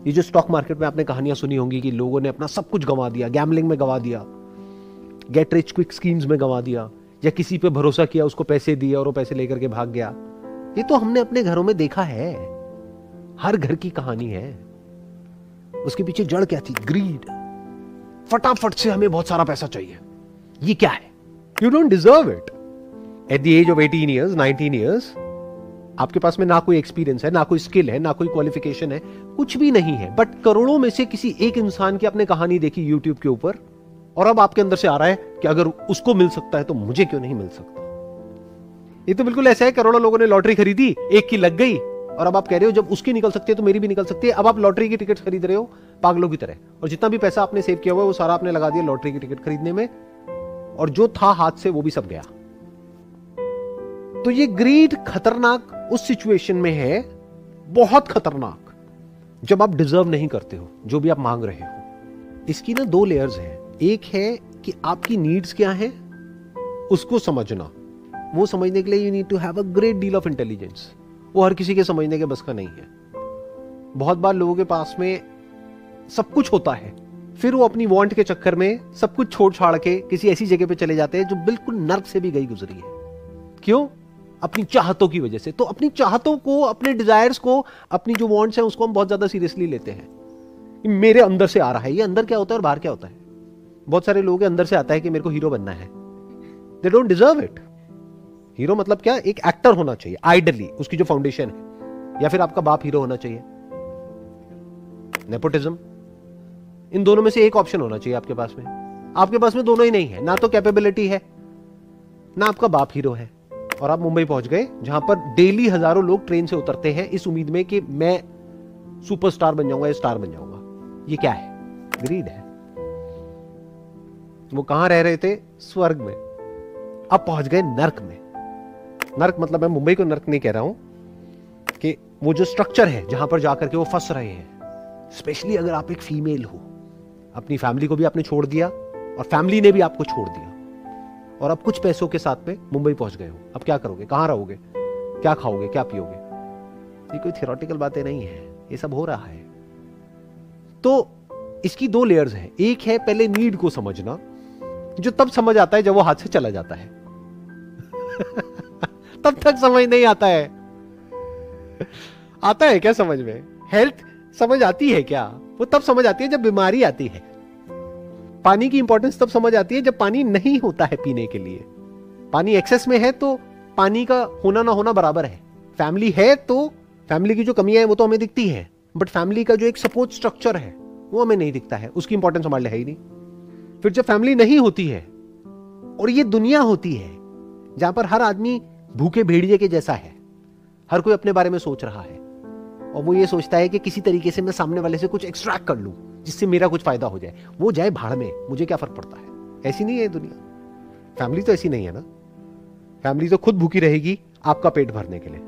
ये जो stock market में आपने कहानियां सुनी होंगी कि लोगों ने अपना सब कुछ गंवा दिया, गैम्बलिंग में गंवा दिया, गेट रिच क्विक स्कीम्स में गंवा दिया, या किसी पे भरोसा किया, उसको पैसे दिए और वो पैसे लेकर के भाग गया। ये तो हमने अपने घरों में देखा है, हर घर की कहानी है। उसके पीछे जड़ क्या थी? ग्रीड। फटाफट से हमें बहुत सारा पैसा चाहिए। ये क्या है? You don't deserve it. At the age of 18 years, 19 years, आपके पास में ना कोई एक्सपीरियंस है, ना कोई स्किल है, ना कोई क्वालिफिकेशन है, कुछ भी नहीं है, बट करोड़ों में से किसी एक इंसान की आपने कहानी देखी यूट्यूब के ऊपर, और अब आपके अंदर से आ रहा है कि अगर उसको मिल सकता है तो मुझे क्यों नहीं मिल सकता। ये तो बिल्कुल ऐसा है, करोड़ों लोगों ने लॉटरी खरीदी, एक की लग गई, और अब आप कह रहे हो जब उसकी निकल सकती है तो मेरी भी निकल सकती है। अब आप लॉटरी की टिकट खरीद रहे हो पागलों की तरह, और जितना भी पैसा आपने सेव किया हुआ है वो सारा आपने लगा दिया लॉटरी की टिकट खरीदने में, और जो था हाथ से वो भी सब गया। तो ये ग्रीड खतरनाक उस सिचुएशन में है, बहुत खतरनाक, जब आप डिजर्व नहीं करते हो जो भी आप मांग रहे हो। इसकी ना दो लेयर्स हैं। एक है कि आपकी नीड्स क्या है उसको समझना, वो समझने के लिए you need to have a great deal of intelligence. वो हर किसी के समझने के बस का नहीं है। बहुत बार लोगों के पास में सब कुछ होता है, फिर वो अपनी वांट के चक्कर में सब कुछ छोड़ छाड़ के किसी ऐसी जगह पे चले जाते हैं जो बिल्कुल नर्क से भी गई गुजरी है। क्यों? अपनी चाहतों की वजह से। तो अपनी चाहतों को, अपने डिजायर्स को, अपनी जो वांट्स हैं उसको हम बहुत ज्यादा सीरियसली लेते हैं। मेरे अंदर से आ रहा है, ये अंदर क्या होता है और बाहर क्या होता है। बहुत सारे लोगों के अंदर से आता है कि मेरे को हीरो बनना है, they don't deserve it. Hero मतलब क्या? एक एक्टर होना चाहिए आइडली, उसकी जो फाउंडेशन है, या फिर आपका बाप हीरो होना चाहिए, नेपोटिज्म। इन दोनों में से एक ऑप्शन होना चाहिए आपके पास में। आपके पास में दोनों ही नहीं है, ना तो कैपेबिलिटी है, ना आपका बाप हीरो है, और आप मुंबई पहुंच गए जहां पर डेली हजारों लोग ट्रेन से उतरते हैं इस उम्मीद में कि मैं सुपरस्टार बन जाऊंगा या स्टार बन जाऊंगा। ये क्या है? ग्रीड है। वो कहां रह रहे थे? स्वर्ग में। अब पहुंच गए नर्क में। नर्क मतलब मैं मुंबई को नर्क नहीं कह रहा हूं, कि वो जो स्ट्रक्चर है जहां पर जाकर के वो फंस रहे हैं। स्पेशली अगर आप एक फीमेल हो, अपनी फैमिली को भी आपने छोड़ दिया और फैमिली ने भी आपको छोड़ दिया, और अब कुछ पैसों के साथ में मुंबई पहुंच गए हो। अब क्या करोगे? कहां रहोगे? क्या खाओगे? क्या पियोगे? ये कोई थियोरेटिकल बातें नहीं है, ये सब हो रहा है। तो इसकी दो लेयर्स हैं। एक है पहले नीड को समझना, जो तब समझ आता है जब वो हाथ से चला जाता है। तब तक समझ नहीं आता है। आता है क्या समझ में? हेल्थ समझ आती है क्या? वो तब समझ आती है जब बीमारी आती है। पानी की इंपॉर्टेंस तब समझ आती है जब पानी नहीं होता है पीने के लिए। पानी एक्सेस में है तो पानी का होना ना होना बराबर है। फैमिली है तो फैमिली की जो कमियां हैं वो तो हमें दिखती है, बट फैमिली का जो एक सपोर्ट स्ट्रक्चर है वो हमें नहीं दिखता है, उसकी इंपॉर्टेंस हमारे लिए है ही नहीं। फिर जब फैमिली नहीं होती है और ये दुनिया होती है जहां पर हर आदमी भूखे भेड़िए के जैसा है, हर कोई अपने बारे में सोच रहा है, और वो ये सोचता है कि किसी तरीके से मैं सामने वाले से कुछ एक्सट्रैक्ट कर लूं जिससे मेरा कुछ फायदा हो जाए, वो जाए भाड़ में, मुझे क्या फर्क पड़ता है। ऐसी नहीं है दुनिया। फैमिली तो ऐसी नहीं है ना। फैमिली तो खुद भूखी रहेगी आपका पेट भरने के लिए।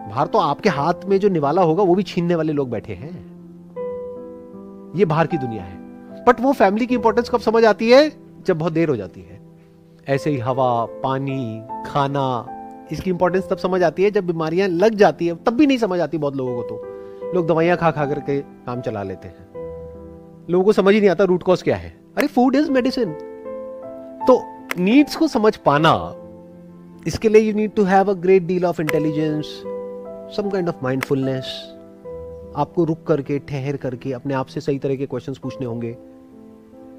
बाहर तो आपके हाथ में जो निवाला होगा वो भी छीनने वाले लोग बैठे हैं। ये बाहर की दुनिया है। बट वो फैमिली की इंपॉर्टेंस कब समझ आती है? जब बहुत देर हो जाती है। ऐसे ही हवा, पानी, खाना, इसकी इंपॉर्टेंस तब समझ आती है जब बीमारियां लग जाती है। तब भी नहीं समझ आती बहुत लोगों को। तो लोग दवाइयां खा खा करके काम चला लेते हैं। लोगों को समझ ही नहीं आता रूट कॉज क्या है। अरे फूड इज मेडिसिन। तो नीड्स को समझ पाना, इसके लिए you need to have a great deal of intelligence, some kind of mindfulness. आपको रुक करके, ठहर करके अपने आप से सही तरह के क्वेश्चंस पूछने होंगे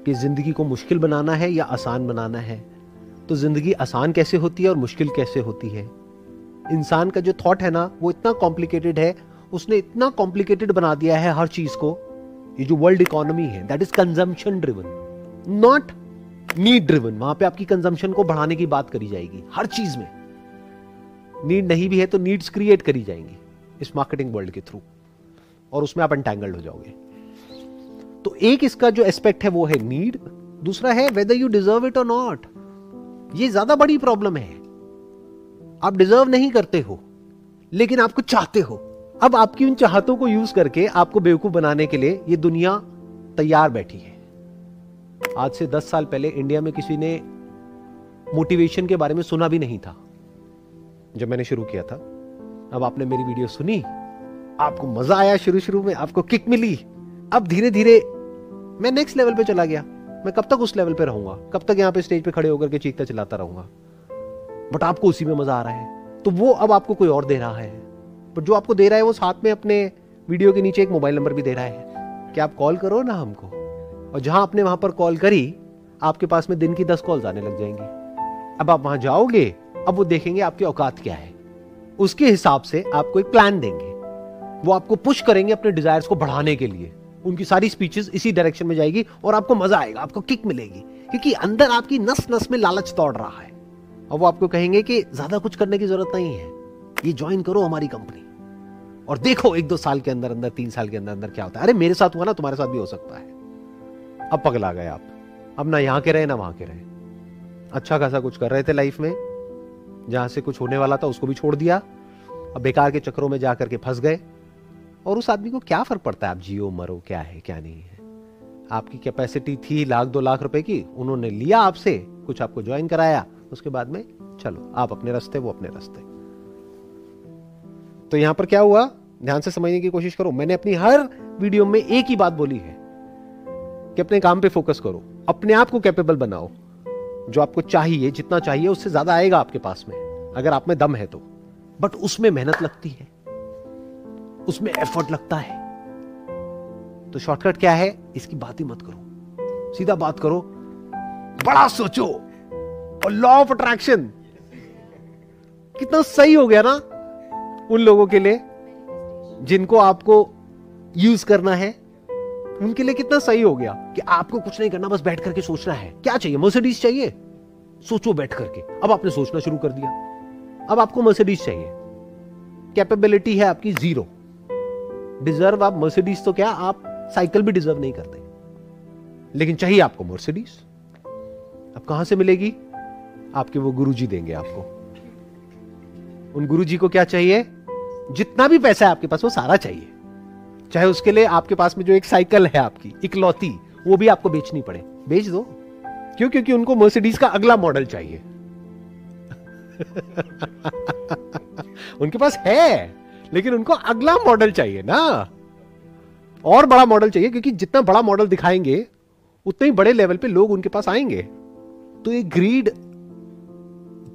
कि जिंदगी को मुश्किल बनाना है या आसान बनाना है। तो जिंदगी आसान कैसे होती है और मुश्किल कैसे होती है? इंसान का जो थॉट है ना वो इतना कॉम्प्लिकेटेड है, उसने इतना कॉम्प्लिकेटेड बना दिया है हर चीज को। ये जो वर्ल्ड इकोनॉमी है that is consumption driven, not need driven. वहां पे आपकी कंजम्पशन को बढ़ाने की बात करी जाएगी हर चीज में। नीड नहीं भी है तो नीड्स क्रिएट करी जाएंगी इस मार्केटिंग वर्ल्ड के थ्रू, और उसमें आप एंटैंगल्ड हो जाओगे। तो एक इसका जो एस्पेक्ट है वो है नीड, दूसरा है वेदर यू डिजर्व इट और नॉट। ये ज्यादा बड़ी प्रॉब्लम है। आप डिजर्व नहीं करते हो लेकिन आपको चाहते हो। अब आपकी उन चाहतों को यूज करके आपको बेवकूफ बनाने के लिए ये दुनिया तैयार बैठी है। आज से 10 साल पहले इंडिया में किसी ने मोटिवेशन के बारे में सुना भी नहीं था जब मैंने शुरू किया था। अब आपने मेरी वीडियो सुनी आपको मजा आया, शुरू शुरू में आपको किक मिली, अब धीरे धीरे मैं नेक्स्ट लेवल पे चला गया। मैं कब तक उस लेवल पे रहूंगा, कब तक यहाँ पे स्टेज पे खड़े होकर के चीखता चिल्लाता रहूंगा, बट आपको उसी में मजा आ रहा है। तो वो अब आपको कोई और दे रहा है, बट जो आपको दे रहा है वो साथ में अपने वीडियो के नीचे एक मोबाइल नंबर भी दे रहा है कि आप कॉल करो ना हमको। और जहां आपने वहां पर कॉल करी, आपके पास में दिन की 10 कॉल्स आने लग जाएंगी। अब आप वहां जाओगे, अब वो देखेंगे आपकी औकात क्या है, उसके हिसाब से आपको एक प्लान देंगे। वो आपको पुश करेंगे अपने डिजायर्स को बढ़ाने के लिए। उनकी सारी स्पीचेस इसी डायरेक्शन में जाएगी और आपको मजा आएगा, आपको किक मिलेगी, क्योंकि अंदर आपकी नस नस में लालच दौड़ रहा है। और वो आपको कहेंगे कि ज्यादा कुछ करने की जरूरत नहीं है, ये ज्वाइन करो हमारी कंपनी और देखो 1-2 साल के अंदर अंदर, 3 साल के अंदर अंदर क्या होता है। अरे मेरे साथ हुआ ना, तुम्हारे साथ भी हो सकता है। अब पगला गए आप, अब ना यहां के रहे ना वहां के रहे। अच्छा खासा कुछ कर रहे थे लाइफ में, जहां से कुछ होने वाला था उसको भी छोड़ दिया, अब बेकार के चक्रों में जाकर के फंस गए। और उस आदमी को क्या फर्क पड़ता है आप जियो मरो, क्या है क्या नहीं है। आपकी कैपेसिटी थी 1-2 लाख रुपए की, उन्होंने लिया आपसे, कुछ आपको ज्वाइन कराया, उसके बाद में चलो आप अपने रास्ते, वो अपने रास्ते। तो यहां पर क्या हुआ, ध्यान से समझने की कोशिश करो। मैंने अपनी हर वीडियो में एक ही बात बोली है कि अपने काम पे फोकस करो, अपने आप को कैपेबल बनाओ। जो आपको चाहिए, जितना चाहिए उससे ज्यादा आएगा आपके पास में, अगर आप में दम है तो। बट उसमें मेहनत लगती है, उसमें एफर्ट लगता है। तो शॉर्टकट क्या है, इसकी बात ही मत करो, सीधा बात करो, बड़ा सोचो। और लॉ ऑफ अट्रैक्शन कितना सही हो गया ना उन लोगों के लिए जिनको आपको यूज करना है, उनके लिए कितना सही हो गया कि आपको कुछ नहीं करना, बस बैठ करके सोचना है। क्या चाहिए, मर्सिडीज चाहिए, सोचो बैठ करके। अब आपने सोचना शुरू कर दिया, अब आपको मर्सिडीज चाहिए। कैपेबिलिटी है आपकी 0, डिजर्व आप मर्सिडीज तो क्या, आप साइकिल भी डिजर्व नहीं करते, लेकिन चाहिए आपको मर्सिडीज। अब कहां से मिलेगी, आपके वो गुरुजी देंगे आपको। उन गुरुजी को क्या चाहिए, जितना भी पैसा है आपके पास वो सारा चाहिए, चाहे उसके लिए आपके पास में जो एक साइकिल है आपकी इकलौती, वो भी आपको बेचनी पड़े, बेच दो। क्यों, क्योंकि उनको मर्सिडीज का अगला मॉडल चाहिए। उनके पास है, लेकिन उनको अगला मॉडल चाहिए ना, और बड़ा मॉडल चाहिए, क्योंकि जितना बड़ा मॉडल दिखाएंगे उतने ही बड़े लेवल पे लोग उनके पास आएंगे। तो ये ग्रीड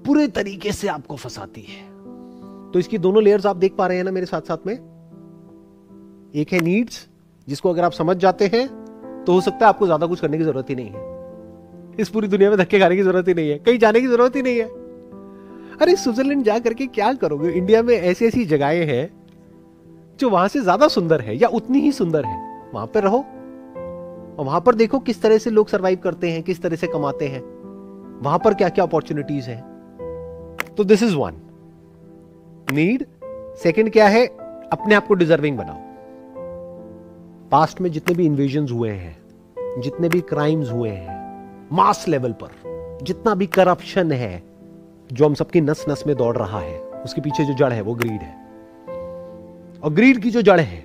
पूरे तरीके से आपको फंसाती है। तो इसकी दोनों लेयर्स आप देख पा रहे हैं ना मेरे साथ साथ में। एक है नीड्स, जिसको अगर आप समझ जाते हैं तो हो सकता है आपको ज्यादा कुछ करने की जरूरत ही नहीं है, इस पूरी दुनिया में धक्के खाने की जरूरत ही नहीं है, कहीं जाने की जरूरत ही नहीं है। अरे स्विट्जरलैंड जा करके क्या करोगे, इंडिया में ऐसी ऐसी जगहें हैं जो वहां से ज्यादा सुंदर है या उतनी ही सुंदर है, वहां पर रहो और वहां पर देखो किस तरह से लोग सरवाइव करते हैं, किस तरह से कमाते हैं, वहां पर क्या क्या अपॉर्चुनिटीज है। तो this is one need. Second क्या है, अपने आप को डिजर्विंग बनाओ। पास्ट में जितने भी इन्वेजन्स हुए हैं, जितने भी क्राइम्स हुए हैं मास लेवल पर, जितना भी करप्शन है जो हम सबकी नस नस में दौड़ रहा है, उसके पीछे जो जड़ है वो ग्रीड है। और ग्रीड की जो जड़ है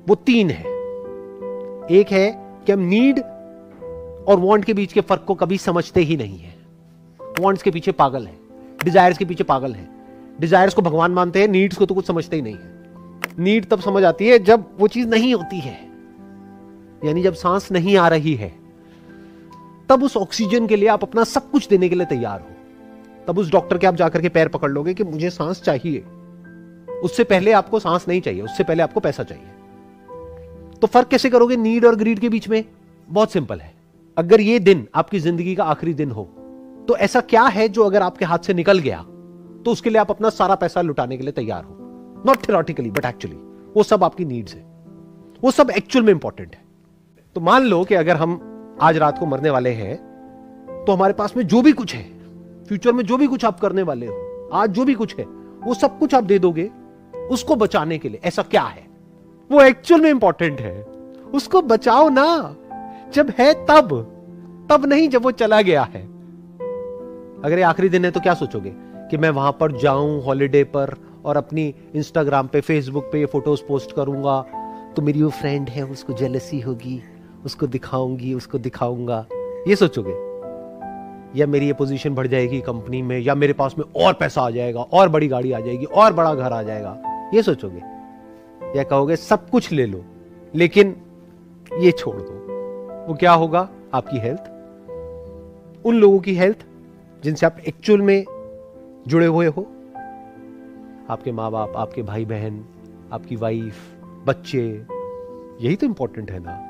वो 3 है। एक है कि हम नीड और वांट के बीच के फर्क को कभी समझते ही नहीं है। वांट्स के पीछे पागल है, डिजायर्स के पीछे पागल है। डिजायर्स को भगवान मानते हैं, नीड्स को तो कुछ समझते ही नहीं है। नीड तब समझ आती है जब वो चीज नहीं होती है, यानी जब सांस नहीं आ रही है, तब उस ऑक्सीजन के लिए आप अपना सब कुछ देने के लिए तैयार हो। तब उस डॉक्टर के आप जाकर के पैर पकड़ लोगे कि मुझे सांस चाहिए। उससे पहले आपको सांस नहीं चाहिए, उससे पहले आपको पैसा चाहिए। तो फर्क कैसे करोगे नीड और ग्रीड के बीच में? बहुत सिंपल है। अगर ये दिन आपकी जिंदगी का आखिरी दिन हो तो ऐसा क्या है जो अगर आपके हाथ से निकल गया तो उसके लिए आप अपना सारा पैसा लुटाने के लिए तैयार हो? नॉट थियोरेटिकली बट एक्चुअली वो सब आपकी नीड्स है, वो सब एक्चुअल में इंपॉर्टेंट है। तो मान लो कि अगर हम आज रात को मरने वाले हैं तो हमारे पास में जो भी कुछ है, फ्यूचर में जो भी कुछ आप करने वाले हो, आज जो भी कुछ है वो सब कुछ आप दे दोगे उसको बचाने के लिए। ऐसा क्या है वो एक्चुअल में इंपॉर्टेंट है? उसको बचाओ ना, जब है तब नहीं जब वो चला गया है। अगर ये आखिरी दिन है तो क्या सोचोगे कि मैं वहां पर जाऊं हॉलिडे पर और अपनी इंस्टाग्राम पे फेसबुक पे ये फोटोज पोस्ट करूंगा तो मेरी वो फ्रेंड है उसको जेलसी होगी, उसको दिखाऊंगी, उसको दिखाऊंगा, ये सोचोगे? या मेरी ये पोजीशन बढ़ जाएगी कंपनी में, या मेरे पास में और पैसा आ जाएगा, और बड़ी गाड़ी आ जाएगी, और बड़ा घर आ जाएगा, ये सोचोगे? या कहोगे सब कुछ ले लो लेकिन ये छोड़ दो, वो क्या होगा? आपकी हेल्थ, उन लोगों की हेल्थ जिनसे आप एक्चुअल में जुड़े हुए हो, आपके माँ बाप, आपके भाई बहन, आपकी वाइफ, बच्चे, यही तो इंपॉर्टेंट है ना।